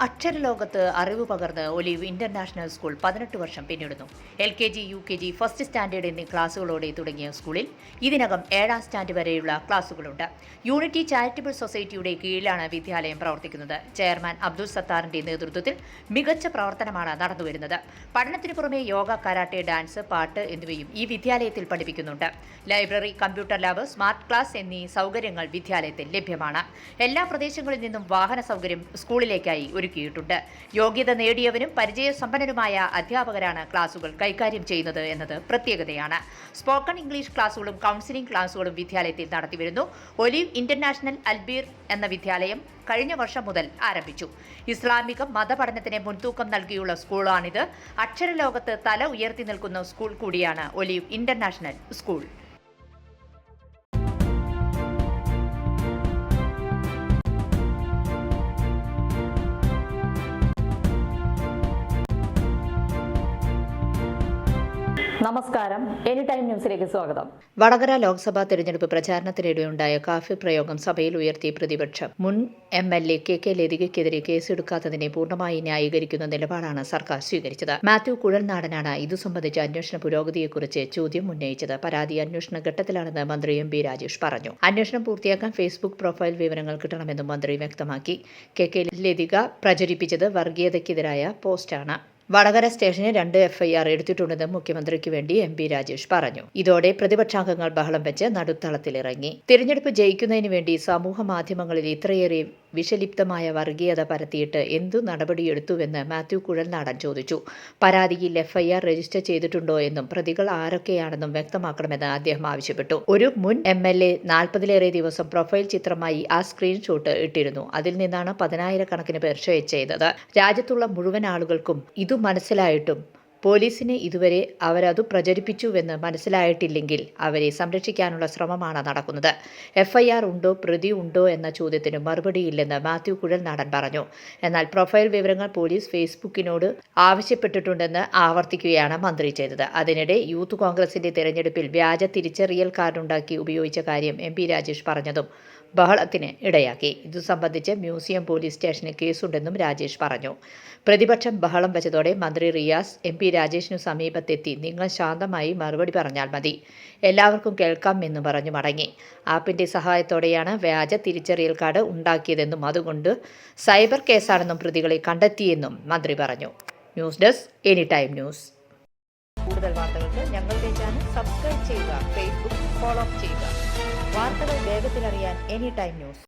അക്ഷരലോകത്ത് അറിവ് പകർന്ന് olive international school 18 വർഷം പിന്നിടുന്നു. LKG, UKG, ഫസ്റ്റ് സ്റ്റാൻഡേർഡ് എന്നീ ക്ലാസുകളോടെ തുടങ്ങിയ സ്കൂളിൽ ഇതിനകം 7ാം സ്റ്റാൻഡ് വരെയുള്ള ക്ലാസുകളുണ്ട്. യൂണിറ്റി ചാരിറ്റബിൾ സൊസൈറ്റിയുടെ കീഴിലാണ് വിദ്യാലയം പ്രവർത്തിക്കുന്നത്. ചെയർമാൻ അബ്ദുൾ സത്താറിന്റെ നേതൃത്വത്തിൽ മികച്ച പ്രവർത്തനമാണ് നടന്നുവരുന്നത്. പഠനത്തിനു പുറമെ യോഗ, കരാട്ടെ, ഡാൻസ്, പാട്ട് എന്നിവയും ഈ വിദ്യാലയത്തിൽ പഠിപ്പിക്കുന്നുണ്ട്. Library, computer lab, smart class എന്നീ സൗകര്യങ്ങൾ വിദ്യാലയത്തിൽ ലഭ്യമാണ്. എല്ലാ പ്രദേശങ്ങളിൽ നിന്നും വാഹന സൗകര്യം സ്കൂളിലേക്കായി ഒരുക്കിയിട്ടുണ്ട്. യോഗ്യത നേടിയവരും പരിചയസമ്പന്നരുമായ അധ്യാപകരാണ് ക്ലാസുകൾ കൈകാര്യം ചെയ്യുന്നത് എന്നത് പ്രത്യേകതയാണ്. സ്പോക്കൺ ഇംഗ്ലീഷ് ക്ലാസുകളും കൗൺസിലിംഗ് ക്ലാസുകളും വിദ്യാലയത്തിൽ നടത്തിവരുന്നു. ഒലിവ് ഇന്റർനാഷണൽ അൽബീർ എന്ന വിദ്യാലയം കഴിഞ്ഞ വർഷം മുതൽ ആരംഭിച്ചു. ഇസ്ലാമിക മതപഠനത്തിന് മുൻതൂക്കം നൽകിയുള്ള സ്കൂളാണിത്. അക്ഷരലോകത്ത് തല ഉയർത്തി നിൽക്കുന്ന സ്കൂൾ കൂടിയാണ് ഒലിവ് ഇന്റർനാഷണൽ സ്കൂൾ. നമസ്കാരം, എനി ടൈം ന്യൂസിലേക്ക് സ്വാഗതം. വടകര ലോക്സഭാ തെരഞ്ഞെടുപ്പ് പ്രചാരണത്തിനിടെയുണ്ടായ കാഫി പ്രയോഗം സഭയിൽ ഉയർത്തിയ പ്രതിപക്ഷം മുൻ MLA KK ലതികയ്ക്കെതിരെ കേസെടുക്കാത്തതിനെ പൂർണ്ണമായി ന്യായീകരിക്കുന്ന നിലപാടാണ് സർക്കാർ സ്വീകരിച്ചത്. മാത്യു കുഴൽനാടനാണ് ഇതു സംബന്ധിച്ച അന്വേഷണ പുരോഗതിയെക്കുറിച്ച് ചോദ്യം ഉന്നയിച്ചത്. പരാതി അന്വേഷണ ഘട്ടത്തിലാണെന്ന് മന്ത്രി MP രാജേഷ് പറഞ്ഞു. അന്വേഷണം പൂർത്തിയാക്കാൻ ഫേസ്ബുക്ക് പ്രൊഫൈൽ വിവരങ്ങൾ കിട്ടണമെന്നും മന്ത്രി വ്യക്തമാക്കി. KK ലതിക പ്രചരിപ്പിച്ചത് വർഗീയതയ്ക്കെതിരായ പോസ്റ്റാണ്. വടകര സ്റ്റേഷനിൽ 2 FIR എടുത്തിട്ടുണ്ടെന്നും മുഖ്യമന്ത്രിക്ക് വേണ്ടി MP രാജേഷ് പറഞ്ഞു. ഇതോടെ പ്രതിപക്ഷാംഗങ്ങൾ ബഹളം വെച്ച് നടുത്തളത്തിലിറങ്ങി. തിരഞ്ഞെടുപ്പ് ജയിക്കുന്നതിന് വേണ്ടി സമൂഹ മാധ്യമങ്ങളിൽ ഇത്രയേറെ വിഷലിപ്തമായ വർഗീയത പരത്തിയിട്ട് എന്തു നടപടിയെടുത്തുവെന്ന് മാത്യു കുഴൽനാടൻ ചോദിച്ചു. പരാതിയിൽ FIR രജിസ്റ്റർ ചെയ്തിട്ടുണ്ടോ എന്നും പ്രതികൾ ആരൊക്കെയാണെന്നും വ്യക്തമാക്കണമെന്ന് അദ്ദേഹം ആവശ്യപ്പെട്ടു. ഒരു മുൻ MLA 40ലേറെ ദിവസം പ്രൊഫൈൽ ചിത്രമായി ആ സ്ക്രീൻഷോട്ട് ഇട്ടിരുന്നു. അതിൽ നിന്നാണ് 10,000 പേർ ഷെയർ ചെയ്തത്. രാജ്യത്തുള്ള മുഴുവൻ ആളുകൾക്കും ഇതു മനസ്സിലായിട്ടും പോലീസിന് ഇതുവരെ അവരതു പ്രചരിപ്പിച്ചുവെന്ന് മനസ്സിലായിട്ടില്ലെങ്കിൽ അവരെ സംരക്ഷിക്കാനുള്ള ശ്രമമാണ് നടക്കുന്നത്. FIR ഉണ്ടോ, പ്രതി ഉണ്ടോ എന്ന ചോദ്യത്തിന് മറുപടിയില്ലെന്ന് മാത്യു കുഴൽനാടൻ പറഞ്ഞു. എന്നാൽ പ്രൊഫൈൽ വിവരങ്ങൾ പോലീസ് ഫേസ്ബുക്കിനോട് ആവശ്യപ്പെട്ടിട്ടുണ്ടെന്ന് ആവർത്തിക്കുകയാണ് മന്ത്രി ചെയ്തത്. അതിനിടെ യൂത്ത് കോൺഗ്രസിന്റെ തെരഞ്ഞെടുപ്പിൽ വ്യാജ തിരിച്ചറിയൽ കാർഡുണ്ടാക്കി ഉപയോഗിച്ച കാര്യം MP രാജേഷ് പറഞ്ഞതും ബഹളത്തിന് ഇടയാക്കി. ഇതു സംബന്ധിച്ച് മ്യൂസിയം പോലീസ് സ്റ്റേഷനിൽ കേസുണ്ടെന്നും രാജേഷ് പറഞ്ഞു. പ്രതിപക്ഷം ബഹളം വെച്ചതോടെ മന്ത്രി റിയാസ് MP രാജേഷിനു സമീപത്തെത്തി നിങ്ങൾ ശാന്തമായി മറുപടി പറഞ്ഞാൽ മതി, എല്ലാവർക്കും കേൾക്കാം എന്ന് പറഞ്ഞു മടങ്ങി. ആപ്പിന്റെ സഹായത്തോടെയാണ് വ്യാജ തിരിച്ചറിയൽ കാർഡ് ഉണ്ടാക്കിയതെന്നും അതുകൊണ്ട് സൈബർ കേസാണെന്നും പ്രതികളെ കണ്ടെത്തിയെന്നും മന്ത്രി പറഞ്ഞു. News desk any time news. കൂടുതൽ വാർത്തകൾക്ക് ഞങ്ങളുടെ ചാനൽ സബ്സ്ക്രൈബ് ചെയ്യുക, ഫേസ്ബുക്ക് ഫോളോ ചെയ്യുക. വാർത്തകൾ വേഗത്തിലറിയാൻ എനി ടൈം ന്യൂസ്.